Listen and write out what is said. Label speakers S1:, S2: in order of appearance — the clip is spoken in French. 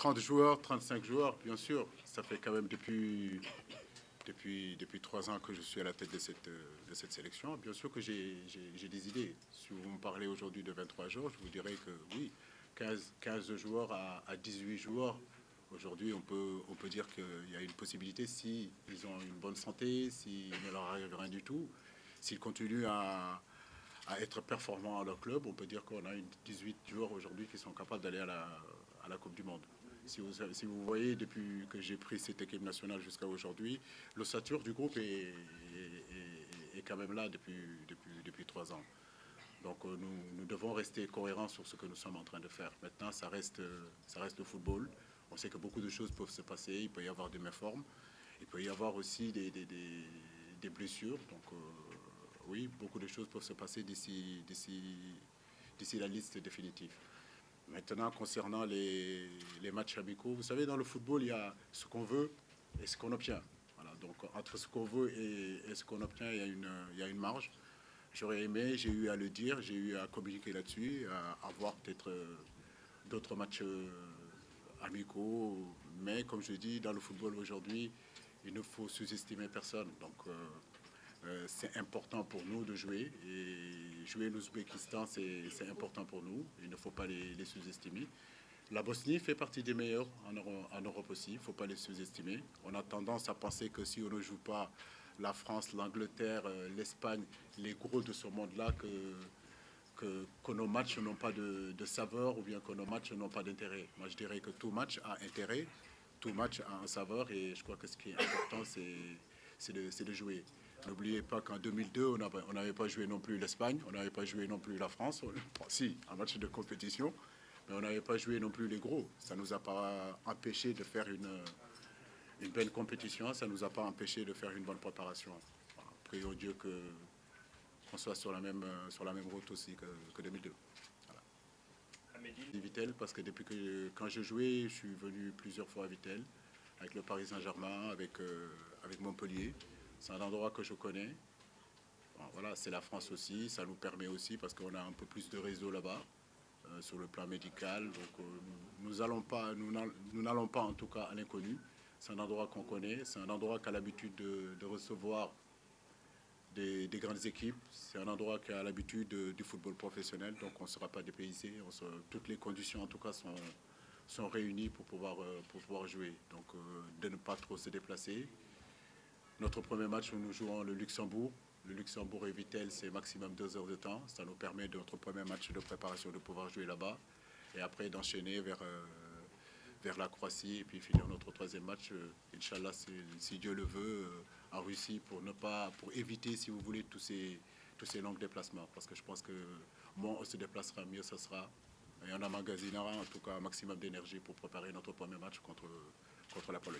S1: 30 joueurs, 35 joueurs, bien sûr. Ça fait quand même depuis 3 ans que je suis à la tête de cette sélection. Bien sûr que j'ai des idées. Si vous me parlez aujourd'hui de 23 joueurs, je vous dirais que oui, 15 joueurs à 18 joueurs. Aujourd'hui, on peut dire qu'il y a une possibilité si ils ont une bonne santé, s'il ne leur arrive rien du tout, s'ils continuent à être performants à leur club, on peut dire qu'on a 18 joueurs aujourd'hui qui sont capables d'aller à la Coupe du Monde. Si vous voyez, depuis que j'ai pris cette équipe nationale jusqu'à aujourd'hui, l'ossature du groupe est quand même là depuis 3 ans. Donc nous devons rester cohérents sur ce que nous sommes en train de faire. Maintenant, ça reste le football. On sait que beaucoup de choses peuvent se passer. Il peut y avoir des méformes. Il peut y avoir aussi des blessures. Donc oui, beaucoup de choses peuvent se passer d'ici la liste définitive. Maintenant, concernant les matchs amicaux, vous savez, dans le football, il y a ce qu'on veut et ce qu'on obtient. Voilà, donc entre ce qu'on veut et ce qu'on obtient, il y a une marge. J'aurais aimé, j'ai eu à le dire, j'ai eu à communiquer là-dessus, à avoir peut-être d'autres matchs amicaux. Mais comme je dis, dans le football aujourd'hui, il ne faut sous-estimer personne. Donc c'est important pour nous de jouer. Et jouer l'Ouzbékistan, c'est important pour nous. Il ne faut pas les sous-estimer. La Bosnie fait partie des meilleurs en Europe aussi. Il ne faut pas les sous-estimer. On a tendance à penser que si on ne joue pas la France, l'Angleterre, l'Espagne, les gros de ce monde-là, que nos matchs n'ont pas de saveur ou bien que nos matchs n'ont pas d'intérêt. Moi, je dirais que tout match a intérêt, tout match a un saveur et je crois que ce qui est important, c'est de jouer. N'oubliez pas qu'en 2002, on n'avait pas joué non plus l'Espagne, on n'avait pas joué non plus la France. Bon, si, un match de compétition, mais on n'avait pas joué non plus les gros. Ça ne nous a pas empêché de faire une belle compétition, ça ne nous a pas empêché de faire une bonne préparation. Prions Dieu qu'on soit sur la même route aussi que 2002. Voilà. Vitel, parce que quand je jouais, je suis venu plusieurs fois à Vitel, avec le Paris Saint-Germain, avec Montpellier. C'est un endroit que je connais. Bon, voilà, c'est la France aussi, ça nous permet aussi, parce qu'on a un peu plus de réseau là-bas, sur le plan médical. Donc nous n'allons pas en tout cas à l'inconnu. C'est un endroit qu'on connaît, c'est un endroit qui a l'habitude de recevoir des grandes équipes. C'est un endroit qui a l'habitude du football professionnel, donc on ne sera pas dépaysé. Toutes les conditions, en tout cas, sont réunies pour pouvoir jouer. Donc, de ne pas trop se déplacer. Notre premier match, nous jouons le Luxembourg. Le Luxembourg et Vittel, c'est maximum 2 heures de temps. Ça nous permet, de notre premier match de préparation, de pouvoir jouer là-bas. Et après, d'enchaîner vers la Croatie et puis finir notre troisième match, Inch'Allah, si Dieu le veut, en Russie, pour éviter, si vous voulez, tous ces longs déplacements. Parce que je pense que moins on se déplacera, mieux ce sera. Et on emmagasinera en tout cas un maximum d'énergie pour préparer notre premier match contre la Pologne.